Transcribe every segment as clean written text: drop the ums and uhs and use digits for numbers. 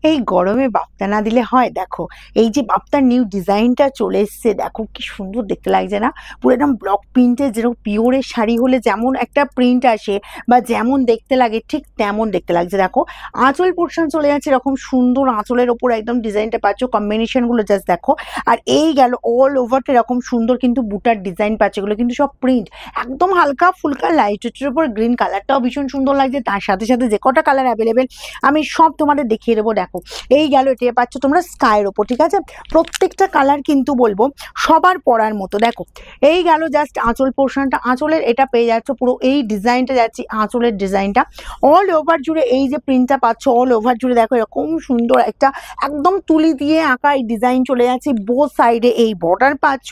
এই গরমে বাপ্তা না দিলে হয়? দেখো এই যে বাপ্তার নিউ ডিজাইনটা চলে এসছে, দেখো কি সুন্দর দেখতে লাগছে না? পুরো একদম ব্লক প্রিন্টের, যেরকম পিওরের শাড়ি হলে যেমন একটা প্রিন্ট আসে বা যেমন দেখতে লাগে ঠিক তেমন দেখতে লাগছে। দেখো আঁচল পোর্শন চলে যাচ্ছে এরকম সুন্দর, আঁচলের ওপর একদম ডিজাইনটা পাচ্ছ, কম্বিনেশন গুলো জাস্ট দেখো। আর এই গেল অল ওভারটা এরকম সুন্দর কিন্তু বুটার ডিজাইন পাচ্ছে, এগুলো কিন্তু সব প্রিন্ট একদম হালকা ফুলকা লাইট ওয়েটের উপর। গ্রিন কালারটাও ভীষণ সুন্দর লাগছে, তার সাথে সাথে যে কটা কালার অ্যাভেলেবেল আমি সব তোমাদের দেখিয়ে দেবো। দেখো এই গেল, এটা পাচ্ছ তোমরা স্কাইয়ের ওপর, ঠিক আছে? প্রত্যেকটা কালার কিন্তু বলবো সবার পরার মতো। দেখো এই গেল জাস্ট আঁচল পোর্শনটা, আঁচলের এটা পেয়ে যাচ্ছ পুরো এই ডিজাইনটা, যাচ্ছি আঁচলের ডিজাইনটা অল ওভার জুড়ে এই যে প্রিন্টটা পাচ্ছ অল ওভার জুড়ে। দেখো এরকম সুন্দর একটা একদম তুলি দিয়ে আঁকা এই ডিজাইন চলে যাচ্ছে, বোথ সাইডে এই বর্ডার পাচ্ছ,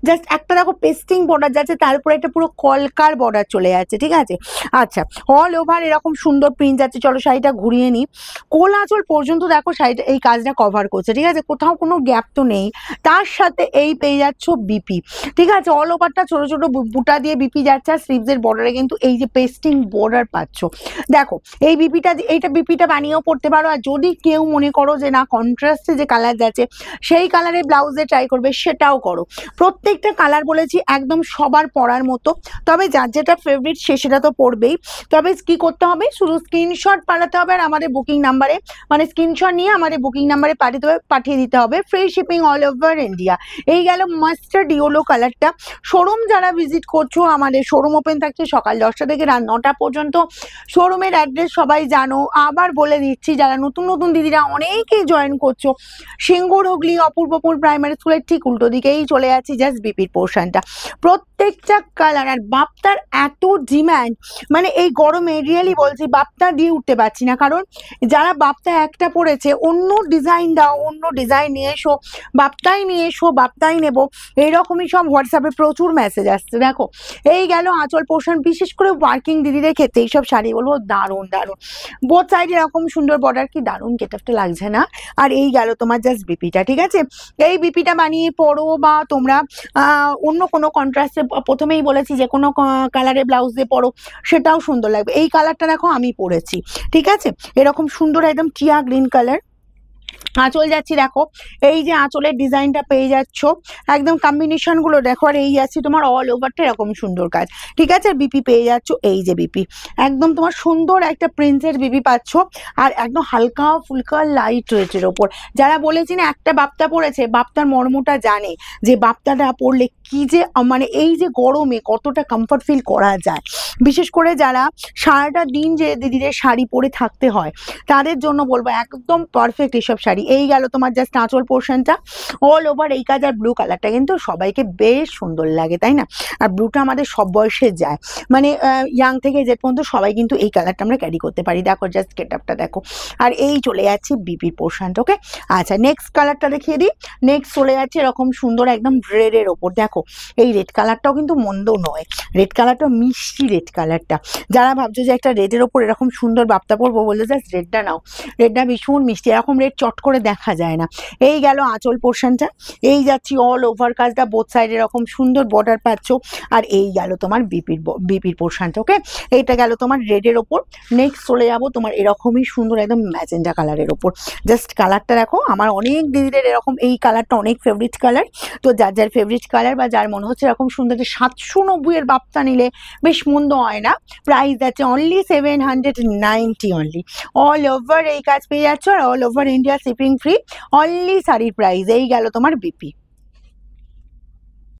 জাস্ট একটা দেখো পেস্টিং বর্ডার যাচ্ছে, তার উপরে একটা পুরো কলকার বর্ডার চলে যাচ্ছে, ঠিক আছে? আচ্ছা অল ওভার এরকম সুন্দর প্রিন্ট যাচ্ছে। চলো শাড়িটা ঘুরিয়ে নিই, কোল আঁচল পর্যন্ত দেখো শাড়িটা এই কাজটা কভার করছে, ঠিক আছে? কোথাও কোনো গ্যাপ তো নেই। তার সাথে এই পেয়ে যাচ্ছ বিপি, ঠিক আছে? অল ওভারটা ছোট ছোট বুটা দিয়ে বিপি যাচ্ছে, আর স্লিভসের বর্ডারে কিন্তু এই যে পেস্টিং বর্ডার পাচ্ছ। দেখো এই বিপিটা, এইটা বিপিটা বানিয়েও পড়তে পারো। আর যদি কেউ মনে করো যে না কন্ট্রাস্টে যে কালার যাচ্ছে সেই কালারে ব্লাউজে ট্রাই করবে, সেটাও করো। প্রত্যেকটা কালার বলেছি একদম সবার পরার মতো, তবে যার যেটা ফেভারিট সে সেটা তো পড়বেই। তবে কি করতে হবে, শুধু স্ক্রিনশট পাঠাতে হবে, আর আমাদের বুকিং নাম্বারে মানে স্ক্রিনশট নিয়ে আমাদের বুকিং নাম্বারে পাঠিয়ে দিতে হবে, free shipping all over India. এই গেল মাস্টার্ড ইয়েলো কালারটা। শোরুম যারা ভিজিট করছো, আমাদের শোরুম ওপেন থাকছে সকাল 10টা থেকে রাত 9টা পর্যন্ত। শোরুমের অ্যাড্রেস সবাই জানো, আবার বলে দিচ্ছি যারা নতুন নতুন দিদিরা অনেকেই জয়েন করছো, সিঙ্গুর হুগলি অপূর্বপুর প্রাইমারি স্কুলের ঠিক উল্টো দিকেই চলে যাচ্ছি জাস্ট বিপির পোর্শনটা। প্রত্যেকটা কালার, আর বাপ্তার এত ডিম্যান্ড, মানে এই গরমে রিয়েলি বলছি বাপ্তা দিয়ে উঠতে পারছি না। কারণ যারা বাপ্তা একটা পড়েছে অন্য ডিজাইন দাও, অন্য ডিজাইন নিয়ে এসো, বাপ্তাই নিয়ে এসো, বাপ্তাই নেবো, এইরকমই সব হোয়াটসঅ্যাপে প্রচুর মেসেজ আসছে। দেখো এই গেল আঁচল পোর্শন, বিশেষ করে ওয়ার্কিং দিদিদের ক্ষেত্রে এইসব শাড়ি বলবো দারুণ দারুণ, বোথ সাইডে এরকম সুন্দর বর্ডার, কি দারুণ গেটআপটা লাগছে না? আর এই গেল তোমার জাস্ট বিপিটা, ঠিক আছে? এই বিপিটা বানিয়ে পরো, বা তোমরা অন্য কোনো কন্ট্রাস্টে, প্রথমেই বলেছি যে কোনো কালারের ব্লাউজ দিয়ে পরো, সেটাও সুন্দর লাগবে। এই কালারটা দেখো আমি পরেছি, ঠিক আছে? এরকম সুন্দর একদম টিয়া গ্রিন কালার। আঁচল যাচ্ছি, দেখো এই যে আঁচলের ডিজাইনটা পেয়ে যাচ্ছ, একদম কম্বিনেশন গুলো দেখো। আর এই যাচ্ছি তোমার অল ওভারটা এরকম সুন্দর কাজ, ঠিক আছে? বিপি পেয়ে যাচ্ছ, এই যে বিপি একদম তোমার সুন্দর একটা প্রিন্সের বিপি পাচ্ছ, আর একদম হালকা ফুলকা লাইট ওয়েটের ওপর। যারা বলেছি না একটা বাপ্তা পড়েছে, বাপ্তার মর্মটা জানে যে বাপ্তাটা পরলে কি যে মানে এই যে গরমে কতটা কমফর্ট ফিল করা যায়। বিশেষ করে যারা সারাটা দিন যে দিদিদের শাড়ি পরে থাকতে হয়, তাদের জন্য বলবো একদম পারফেক্ট এইসব শাড়ি। এই গেল তোমার জাস্ট আঁচল পোর্শনটা অল ওভার এই কাজ। আর ব্লু কালারটা কিন্তু সবাইকে বেশ সুন্দর লাগে, তাই না? আর ব্লুটা আমাদের সব বয়সে যায়, মানে ইয়াং থেকে যে পর্যন্ত সবাই কিন্তু এই কালারটা আমরা ক্যারি করতে পারি। দেখো জাস্ট গেটআপটা দেখো। আর এই চলে যাচ্ছি বিপির পোর্শনটা, ওকে? আচ্ছা নেক্সট কালারটা দেখিয়ে দিই। নেক্সট চলে যাচ্ছে এরকম সুন্দর একদম রেডের ওপর। দেখো এই রেড কালারটাও কিন্তু মন্দ নয়, রেড কালারটা মিষ্টি রেড কালারটা। যারা ভাবছো যে একটা রেডের ওপর এরকম সুন্দর বাপ্তা পরবো, বললো জাস্ট রেডটা নাও, রেডটা ভীষণ মিষ্টি, এরকম রেড চট করে দেখা যায় না। এই গেল আঁচল পোর্শনটা, এই যাচ্ছি অল ওভার কাজটা, বোথ সাইড এরকম সুন্দর বর্ডার পাচ্ছ। আর এই গেল তোমার বিপির পোর্শনটা, ওকে? এইটা গেল তোমার রেডের ওপর। নেক্সট চলে যাবো তোমার এরকমই সুন্দর একদম ম্যাজেন্ডা কালারের ওপর। জাস্ট কালারটা দেখো, আমার অনেক দিদিদের এরকম এই কালারটা অনেক ফেভারিট কালার। তো যার যার ফেভারিট কালার বা যার মনে হচ্ছে এরকম সুন্দর, যে 790 বাপ্তা নিলে বেশ মন্দ হয় না। প্রাইস আছে অনলি 790 অনলি। অল ওভার এই কাজ পেয়ে যাচ্ছ, আর all over India shipping free, only শাড়ির প্রাইস। এই গেল তোমার বিপি।